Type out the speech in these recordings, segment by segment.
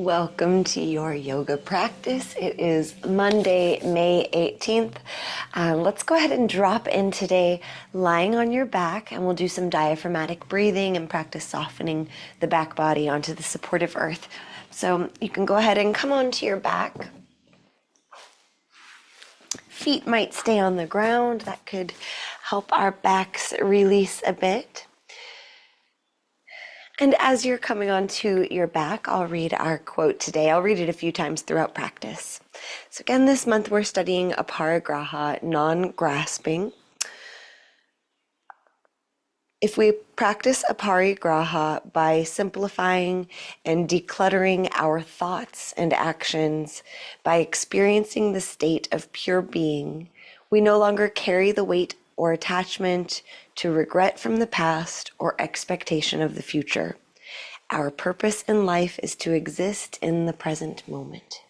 Welcome to your yoga practice. It is Monday, May 18th. Let's go ahead and drop in today lying on your back, and we'll do some diaphragmatic breathing and practice softening the back body onto the supportive earth. So you can go ahead and come onto your back. Feet might stay on the ground. That could help our backs release a bit. And as you're coming onto your back, I'll read our quote today. I'll read it a few times throughout practice. So again, this month we're studying aparigraha, non-grasping. If we practice aparigraha by simplifying and decluttering our thoughts and actions, by experiencing the state of pure being, we no longer carry the weight or attachment to regret from the past or expectation of the future. Our purpose in life is to exist in the present moment.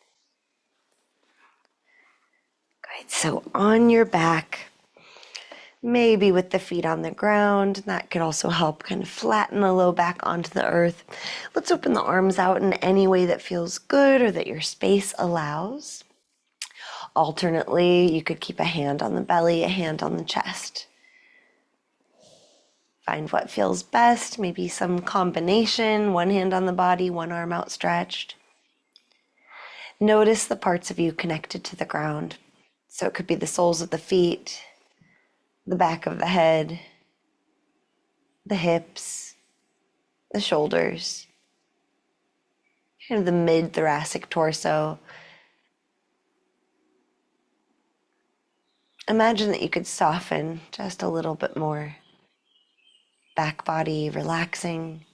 Good. So on your back, maybe with the feet on the ground, that could also help kind of flatten the low back onto the earth. Let's open the arms out in any way that feels good or that your space allows. Alternately, you could keep a hand on the belly, a hand on the chest. Find what feels best, maybe some combination, one hand on the body, one arm outstretched. Notice the parts of you connected to the ground. So it could be the soles of the feet, the back of the head, the hips, the shoulders, kind of the mid-thoracic torso. Imagine that you could soften just a little bit more. Back body relaxing.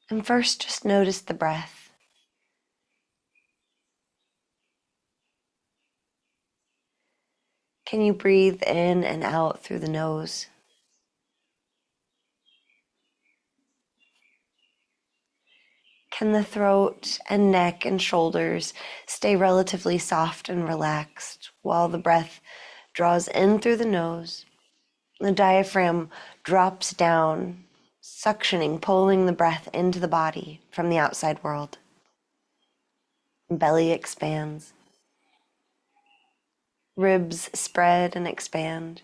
And first, just notice the breath. Can you breathe in and out through the nose? Can the throat and neck and shoulders stay relatively soft and relaxed while the breath draws in through the nose? The diaphragm drops down, suctioning, pulling the breath into the body from the outside world. Belly expands. Ribs spread and expand.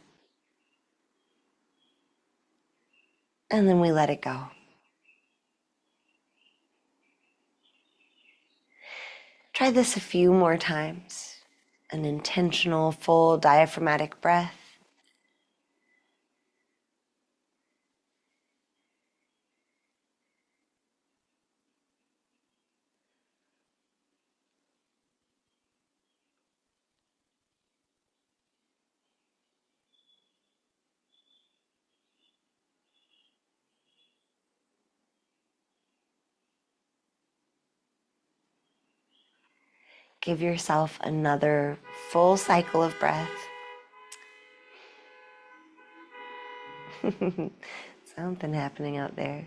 And then we let it go. Try this a few more times. An intentional, full diaphragmatic breath. Give yourself another full cycle of breath. Something happening out there.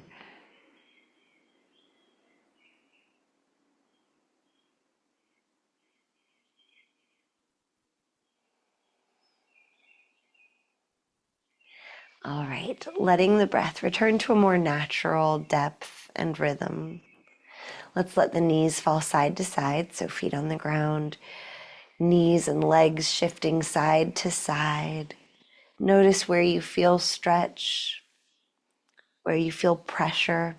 All right, letting the breath return to a more natural depth and rhythm. Let's let the knees fall side to side, so feet on the ground, knees and legs shifting side to side. Notice where you feel stretch, where you feel pressure.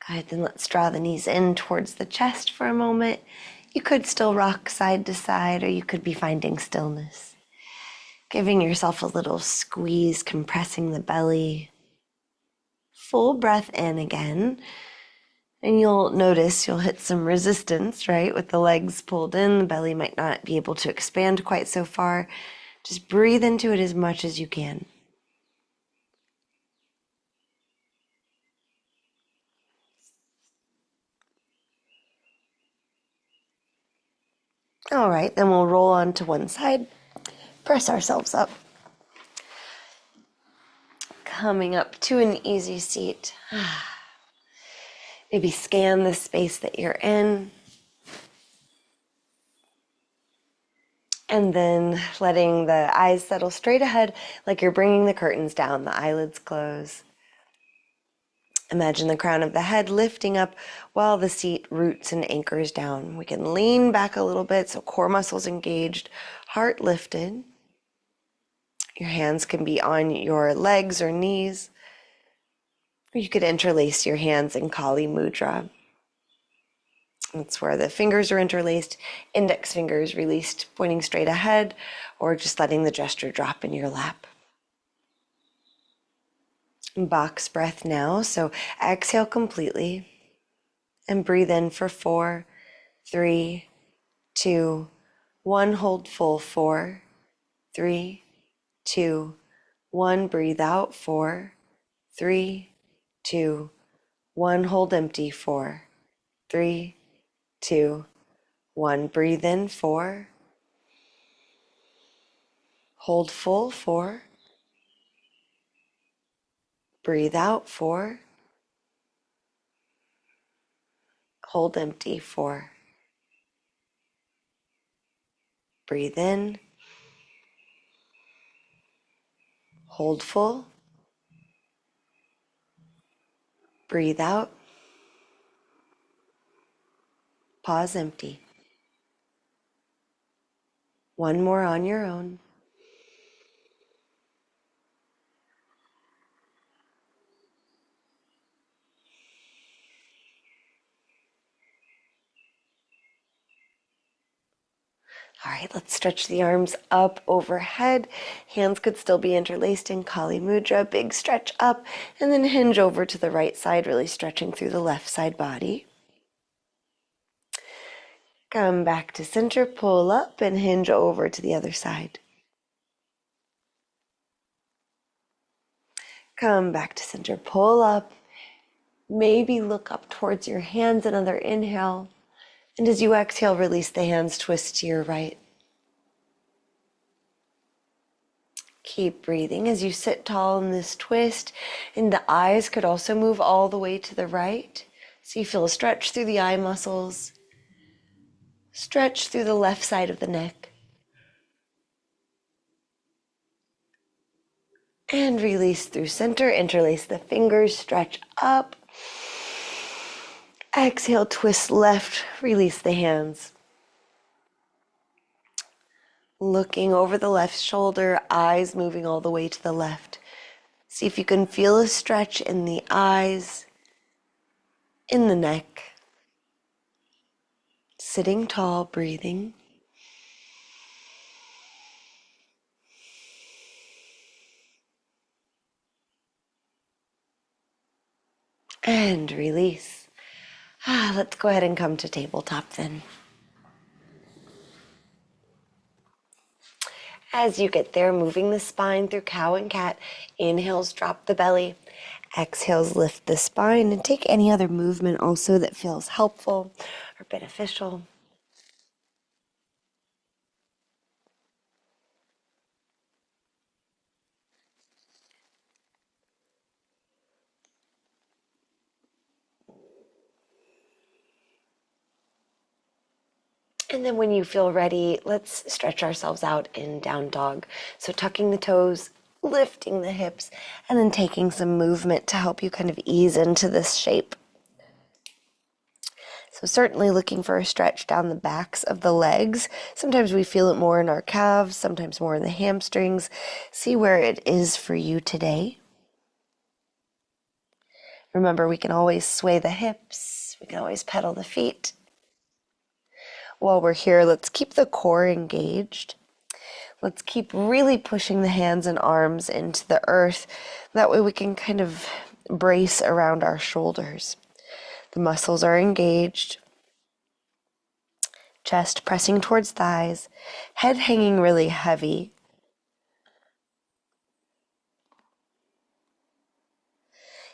Good, then let's draw the knees in towards the chest for a moment. You could still rock side to side, or you could be finding stillness. Giving yourself a little squeeze, compressing the belly. Full breath in again. And you'll notice you'll hit some resistance, right? With the legs pulled in, the belly might not be able to expand quite so far. Just breathe into it as much as you can. All right, then we'll roll on to one side, press ourselves up. Coming up to an easy seat. Maybe scan the space that you're in. And then letting the eyes settle straight ahead like you're bringing the curtains down, the eyelids close. Imagine the crown of the head lifting up while the seat roots and anchors down. We can lean back a little bit so core muscles engaged, heart lifted. Your hands can be on your legs or knees. Or you could interlace your hands in Kali Mudra. That's where the fingers are interlaced, index fingers released, pointing straight ahead, or just letting the gesture drop in your lap. Box breath now, so exhale completely and breathe in for 4, 3, 2, 1. Hold full, 4, 3, 2, 1. Breathe out, 4, 3, 2, 1. Hold empty, 4, 3, 2, 1. Breathe in, 4. Hold full, 4. Breathe out, 4. Hold empty, 4. Breathe in. Hold full. Breathe out. Pause empty. One more on your own. All right, let's stretch the arms up overhead. Hands could still be interlaced in Kali Mudra. Big stretch up, and then hinge over to the right side, really stretching through the left side body. Come back to center, pull up, and hinge over to the other side. Come back to center, pull up. Maybe look up towards your hands, another inhale. And as you exhale, release the hands, twist to your right. Keep breathing as you sit tall in this twist, and the eyes could also move all the way to the right. So you feel a stretch through the eye muscles, stretch through the left side of the neck, and release through center. Interlace the fingers, stretch up. Exhale, twist left, release the hands. Looking over the left shoulder, eyes moving all the way to the left. See if you can feel a stretch in the eyes, in the neck. Sitting tall, breathing. And release. Let's go ahead and come to tabletop then. As you get there, moving the spine through cow and cat. Inhales, drop the belly. Exhales, lift the spine, and take any other movement also that feels helpful or beneficial. And then when you feel ready, let's stretch ourselves out in down dog. So tucking the toes, lifting the hips, and then taking some movement to help you kind of ease into this shape. So certainly looking for a stretch down the backs of the legs. Sometimes we feel it more in our calves, sometimes more in the hamstrings. See where it is for you today. Remember, we can always sway the hips. We can always pedal the feet. While we're here, let's keep the core engaged. Let's keep really pushing the hands and arms into the earth. That way we can kind of brace around our shoulders. The muscles are engaged. Chest pressing towards thighs. Head hanging really heavy.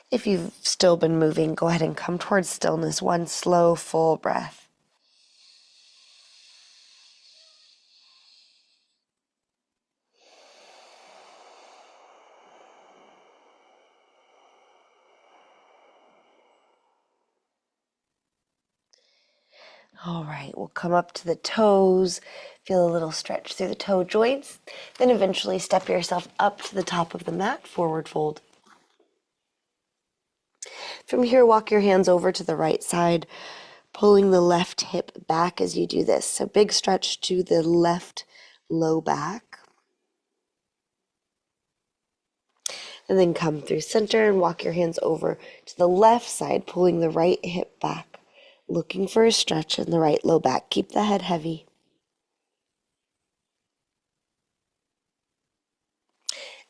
If you've still been moving, go ahead and come towards stillness. One slow, full breath. All right, we'll come up to the toes, feel a little stretch through the toe joints, then eventually step yourself up to the top of the mat, forward fold. From here, walk your hands over to the right side, pulling the left hip back as you do this. So big stretch to the left low back. And then come through center and walk your hands over to the left side, pulling the right hip back, looking for a stretch in the right low back. Keep the head heavy.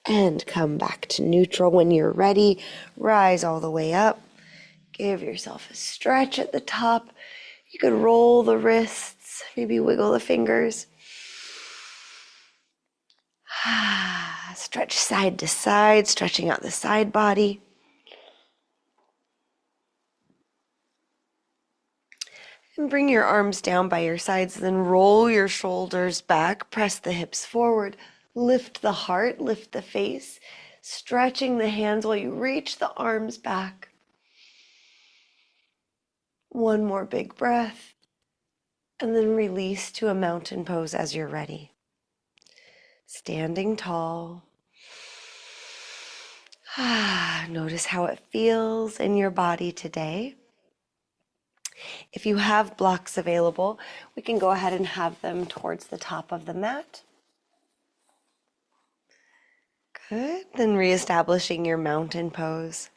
And come back to neutral when you're ready. Rise all the way up. Give yourself a stretch at the top. You could roll the wrists, maybe wiggle the fingers. Stretch side to side, stretching out the side body. And bring your arms down by your sides, then roll your shoulders back, press the hips forward, lift the heart, lift the face, stretching the hands while you reach the arms back. One more big breath, and then release to a mountain pose as you're ready. Standing tall. Notice how it feels in your body today. If you have blocks available, we can go ahead and have them towards the top of the mat. Good. Then reestablishing your mountain pose.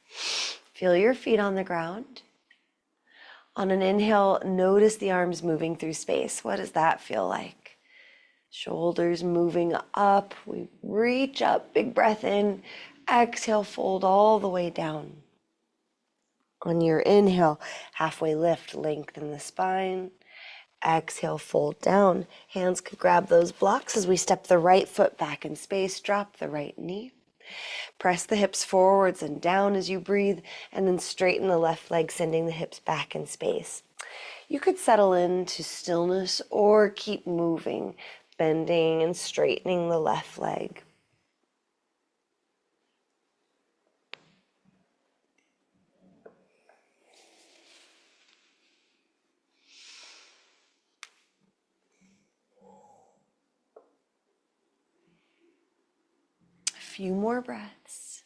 Feel your feet on the ground. On an inhale, notice the arms moving through space. What does that feel like? Shoulders moving up. We reach up, big breath in. Exhale, fold all the way down. On your inhale, halfway lift, lengthen the spine. Exhale, fold down. Hands could grab those blocks as we step the right foot back in space. Drop the right knee. Press the hips forwards and down as you breathe, and then straighten the left leg, sending the hips back in space. You could settle into stillness or keep moving, bending and straightening the left leg. A few more breaths.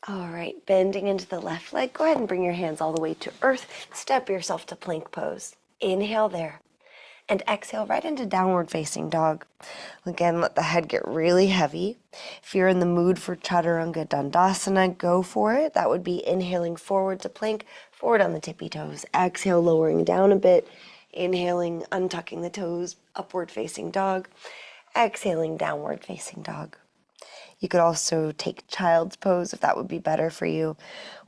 All right, bending into the left leg. Go ahead and bring your hands all the way to earth. Step yourself to plank pose. Inhale there. And exhale right into downward facing dog. Again, let the head get really heavy. If you're in the mood for Chaturanga Dandasana, go for it. That would be inhaling forward to plank, forward on the tippy toes. Exhale, lowering down a bit. Inhaling, untucking the toes, upward facing dog. Exhaling, downward facing dog. You could also take child's pose if that would be better for you.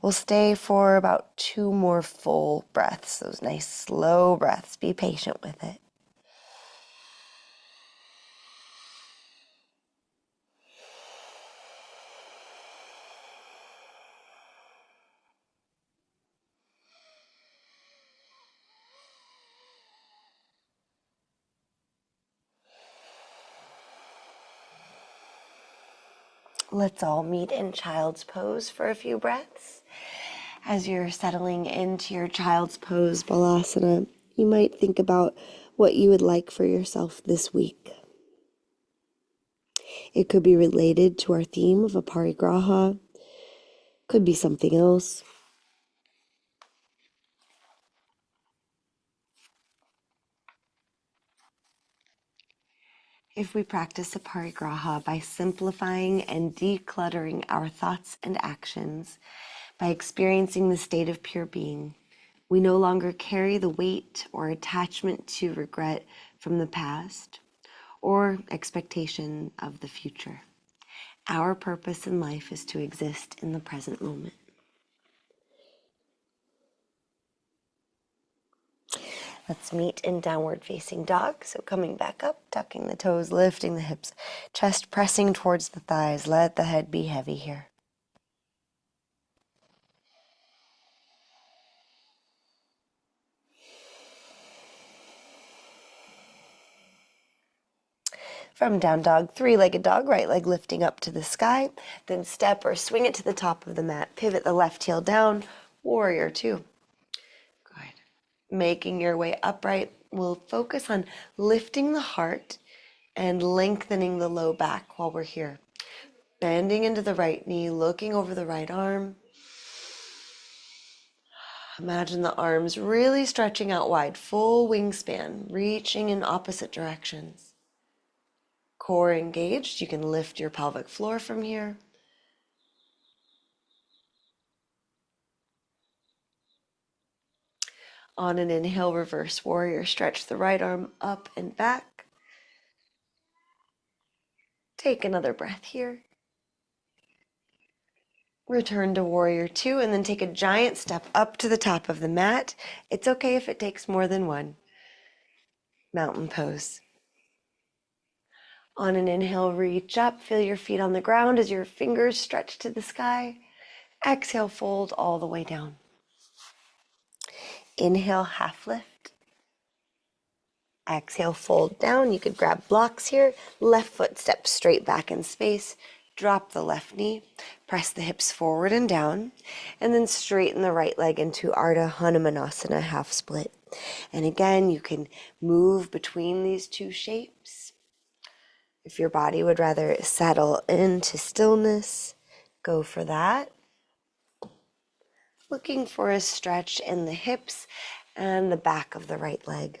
We'll stay for about 2 more full breaths, those nice slow breaths. Be patient with it. Let's all meet in child's pose for a few breaths. As you're settling into your child's pose, Balasana, you might think about what you would like for yourself this week. It could be related to our theme of aparigraha, could be something else. If we practice aparigraha by simplifying and decluttering our thoughts and actions, by experiencing the state of pure being, we no longer carry the weight or attachment to regret from the past or expectation of the future. Our purpose in life is to exist in the present moment. Let's meet in downward facing dog. So coming back up, tucking the toes, lifting the hips, chest pressing towards the thighs. Let the head be heavy here. From down dog, three-legged dog, right leg lifting up to the sky. Then step or swing it to the top of the mat. Pivot the left heel down, warrior two. Good. Making your way upright, we'll focus on lifting the heart and lengthening the low back while we're here. Bending into the right knee, looking over the right arm. Imagine the arms really stretching out wide, full wingspan, reaching in opposite directions. Core engaged, you can lift your pelvic floor from here. On an inhale, reverse warrior, stretch the right arm up and back. Take another breath here. Return to warrior two, and then take a giant step up to the top of the mat. It's okay if it takes more than one. Mountain pose. On an inhale, reach up, feel your feet on the ground as your fingers stretch to the sky. Exhale, fold all the way down. Inhale, half lift. Exhale, fold down. You could grab blocks here. Left foot steps straight back in space. Drop the left knee. Press the hips forward and down. And then straighten the right leg into Ardha Hanumanasana, half split. And again, you can move between these two shapes. If your body would rather settle into stillness, go for that. Looking for a stretch in the hips and the back of the right leg.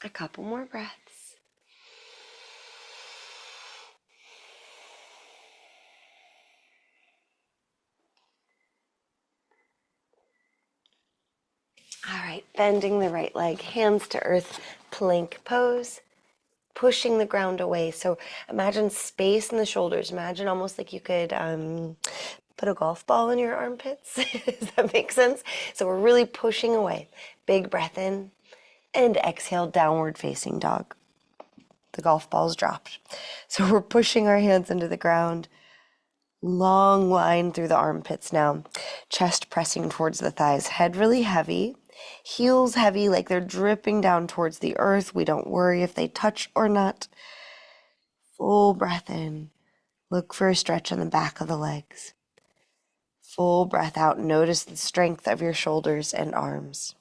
A couple more breaths. All right, bending the right leg, hands to earth, plank pose, pushing the ground away. So imagine space in the shoulders. Imagine almost like you could put a golf ball in your armpits. Does that make sense? So we're really pushing away. Big breath in and exhale, downward facing dog. The golf ball's dropped. So we're pushing our hands into the ground. Long line through the armpits now. Chest pressing towards the thighs. Head really heavy. Heels heavy, like they're dripping down towards the earth. We don't worry if they touch or not. Full breath in. Look for a stretch on the back of the legs. Full breath out. Notice the strength of your shoulders and arms.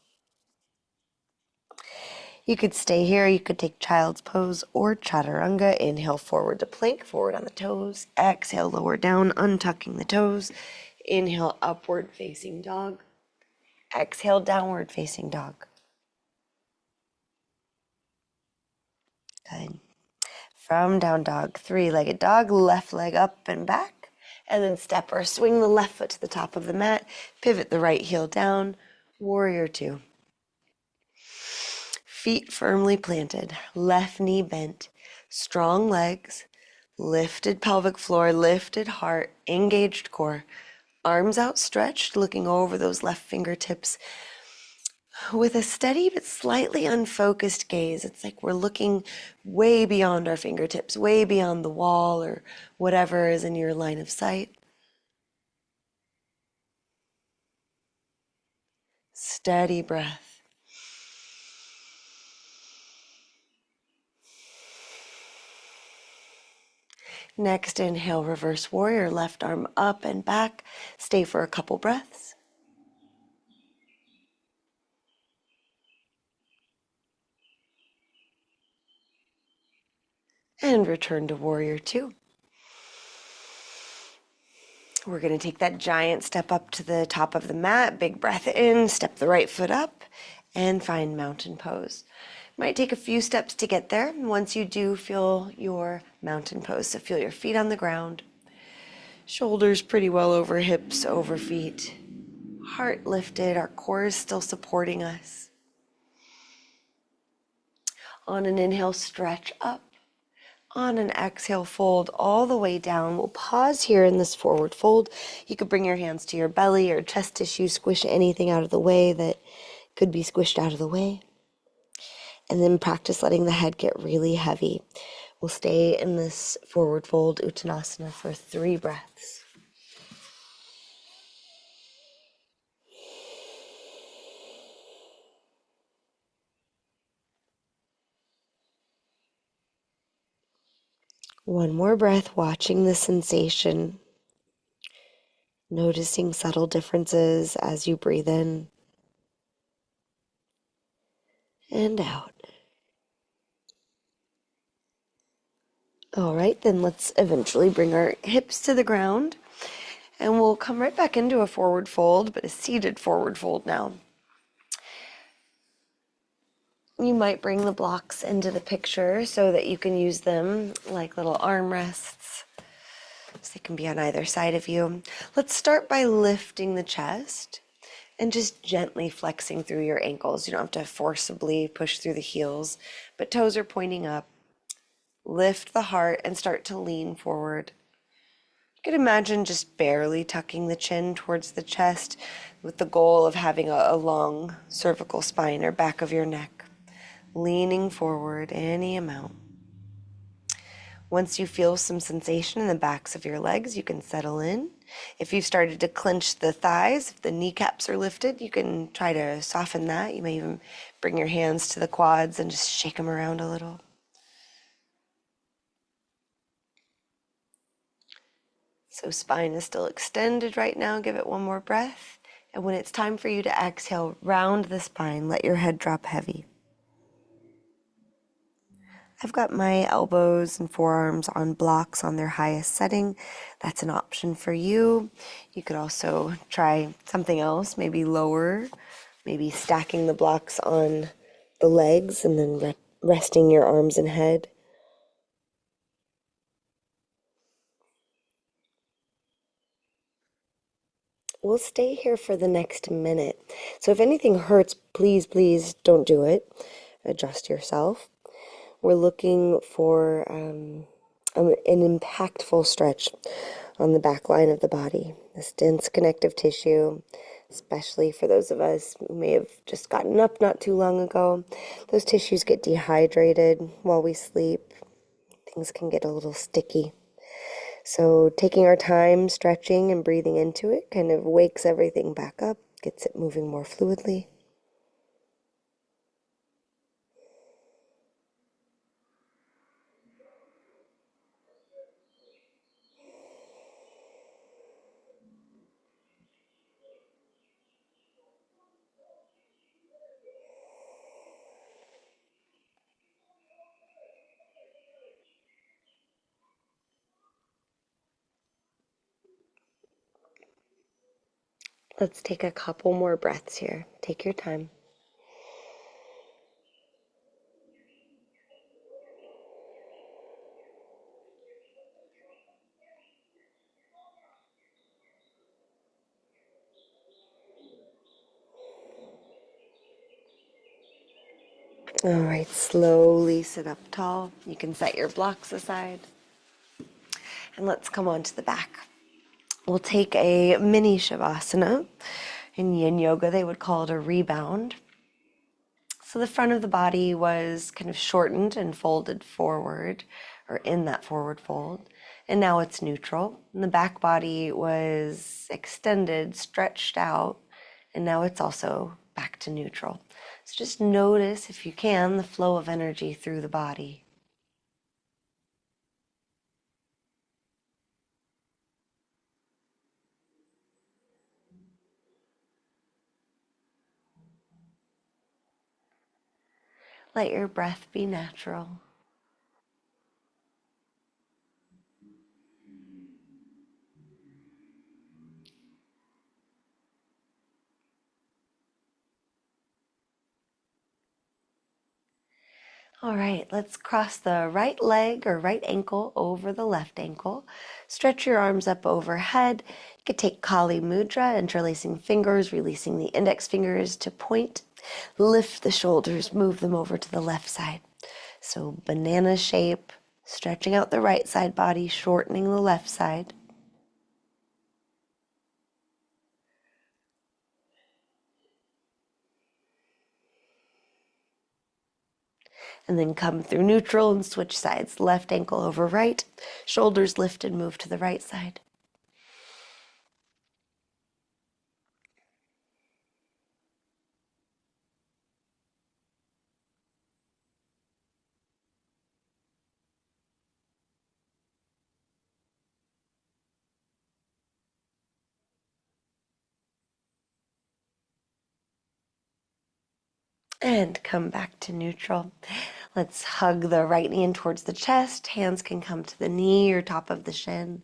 You could stay here. You could take child's pose or chaturanga. Inhale forward to plank, forward on the toes. Exhale, lower down, untucking the toes. Inhale, upward facing dog. Exhale, downward facing dog. Good. From down dog, three-legged dog, left leg up and back. And then step or swing the left foot to the top of the mat. Pivot the right heel down. Warrior two. Feet firmly planted, left knee bent, strong legs, lifted pelvic floor, lifted heart, engaged core, arms outstretched, looking over those left fingertips with a steady but slightly unfocused gaze. It's like we're looking way beyond our fingertips, way beyond the wall or whatever is in your line of sight. Steady breath. Next, inhale, reverse warrior, left arm up and back. Stay for a couple breaths. And return to warrior two. We're going to take that giant step up to the top of the mat. Big breath in, step the right foot up, and find mountain pose. Might take a few steps to get there. Once you do, feel your mountain pose. So feel your feet on the ground. Shoulders pretty well over hips, over feet. Heart lifted, our core is still supporting us. On an inhale, stretch up. On an exhale, fold all the way down. We'll pause here in this forward fold. You could bring your hands to your belly or chest tissue, squish anything out of the way that could be squished out of the way. And then practice letting the head get really heavy. We'll stay in this forward fold Uttanasana for 3 breaths. One more breath, watching the sensation, noticing subtle differences as you breathe in and out. All right, then let's eventually bring our hips to the ground, and we'll come right back into a forward fold, but a seated forward fold now. You might bring the blocks into the picture so that you can use them like little armrests. So they can be on either side of you. Let's start by lifting the chest and just gently flexing through your ankles. You don't have to forcibly push through the heels, but toes are pointing up. Lift the heart and start to lean forward. You could imagine just barely tucking the chin towards the chest with the goal of having a long cervical spine or back of your neck. Leaning forward any amount. Once you feel some sensation in the backs of your legs, you can settle in. If you've started to clench the thighs, if the kneecaps are lifted, you can try to soften that. You may even bring your hands to the quads and just shake them around a little. So spine is still extended right now. Give it one more breath. And when it's time for you to exhale, round the spine. Let your head drop heavy. I've got my elbows and forearms on blocks on their highest setting. That's an option for you. You could also try something else, maybe lower, maybe stacking the blocks on the legs and then resting your arms and head. We'll stay here for the next minute. So if anything hurts, please, please don't do it. Adjust yourself. We're looking for an impactful stretch on the back line of the body, this dense connective tissue, especially for those of us who may have just gotten up not too long ago. Those tissues get dehydrated while we sleep. Things can get a little sticky. So taking our time, stretching and breathing into it kind of wakes everything back up, gets it moving more fluidly. Let's take a couple more breaths here. Take your time. All right, slowly sit up tall. You can set your blocks aside. And let's come on to the back. We'll take a mini Shavasana. In Yin Yoga, they would call it a rebound. So the front of the body was kind of shortened and folded forward, or in that forward fold. And now it's neutral. And the back body was extended, stretched out, and now it's also back to neutral. So just notice, if you can, the flow of energy through the body. Let your breath be natural. All right, let's cross the right leg or right ankle over the left ankle. Stretch your arms up overhead. You could take Kali Mudra, interlacing fingers, releasing the index fingers to point. Lift the shoulders, move them over to the left side. So banana shape, Stretching out the right side body, shortening the left side. And then come through neutral and switch sides. Left ankle over right, shoulders lift and move to the right side. And come back to neutral. Let's hug the right knee in towards the chest. Hands can come to the knee or top of the shin.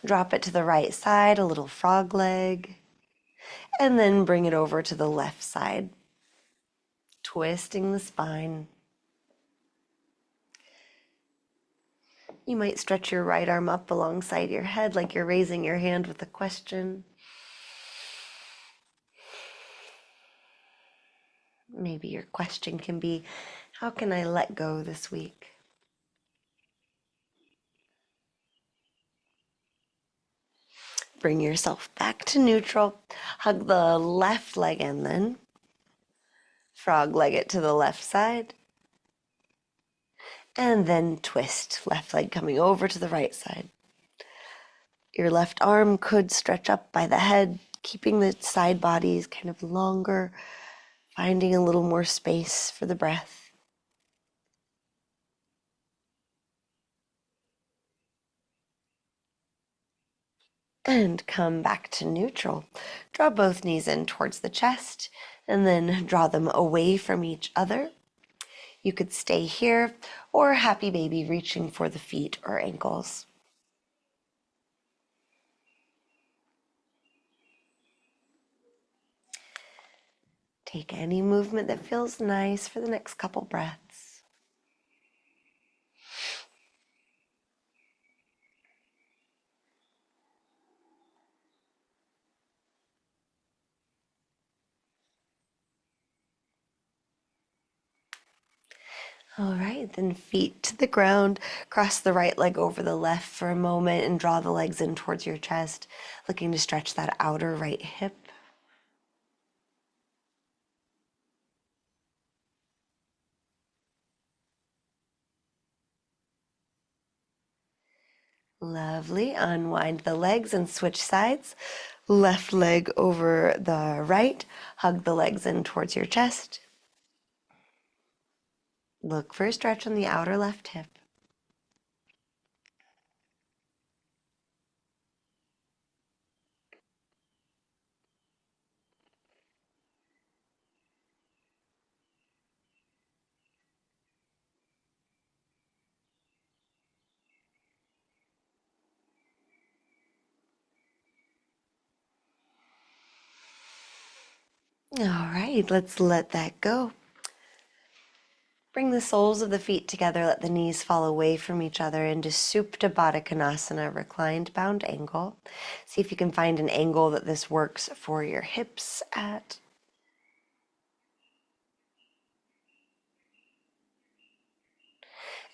Drop it to the right side, a little frog leg. And then bring it over to the left side. Twisting the spine. You might stretch your right arm up alongside your head like you're raising your hand with a question. Maybe your question can be, how can I let go this week? Bring yourself back to neutral. Hug the left leg in then. Frog leg it to the left side. And then twist. Left leg coming over to the right side. Your left arm could stretch up by the head, keeping the side bodies kind of longer, finding a little more space for the breath. And come back to neutral. Draw both knees in towards the chest and then draw them away from each other. You could stay here or happy baby reaching for the feet or ankles. Take any movement that feels nice for the next couple breaths. All right, then feet to the ground. Cross the right leg over the left for a moment and draw the legs in towards your chest, looking to stretch that outer right hip. Lovely. Unwind the legs and switch sides. Left leg over the right. Hug the legs in towards your chest. Look for a stretch on the outer left hip. All right, let's let that go. Bring the soles of the feet together, let the knees fall away from each other into Supta Baddha Konasana, reclined bound angle. See if you can find an angle that this works for your hips at.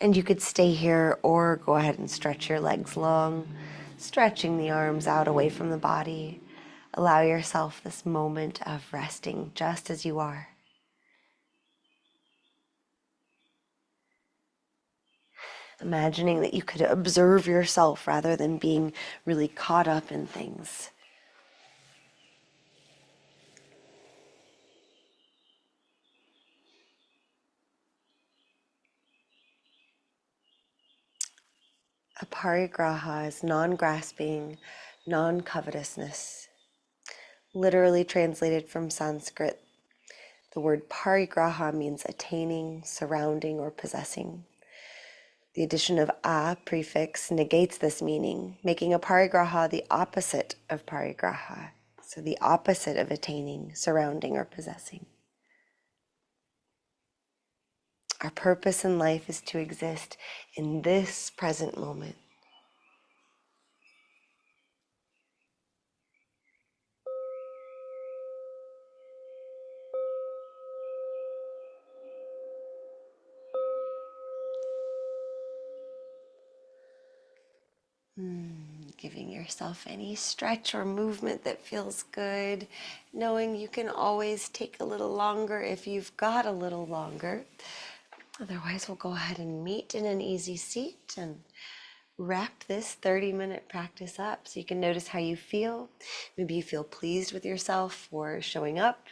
And you could stay here or go ahead and stretch your legs long, stretching the arms out away from the body. Allow yourself this moment of resting just as you are. Imagining that you could observe yourself rather than being really caught up in things. Aparigraha is non-grasping, non-covetousness. Literally translated from Sanskrit, the word parigraha means attaining, surrounding, or possessing. The addition of a prefix negates this meaning, making aparigraha the opposite of parigraha, so the opposite of attaining, surrounding, or possessing. Our purpose in life is to exist in this present moment. Giving yourself any stretch or movement that feels good, knowing you can always take a little longer if you've got a little longer. Otherwise, we'll go ahead and meet in an easy seat and wrap this 30-minute practice up so you can notice how you feel. Maybe you feel pleased with yourself for showing up,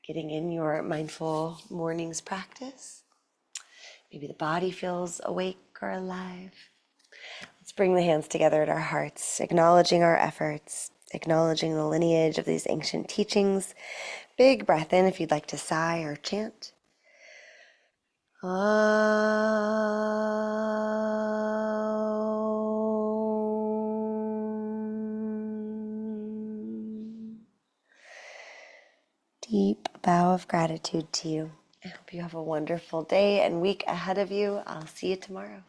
getting in your mindful morning's practice. Maybe the body feels awake or alive. Let's bring the hands together at our hearts, acknowledging our efforts, acknowledging the lineage of these ancient teachings. Big breath in if you'd like to sigh or chant. Deep bow of gratitude to you. I hope you have a wonderful day and week ahead of you. I'll see you tomorrow.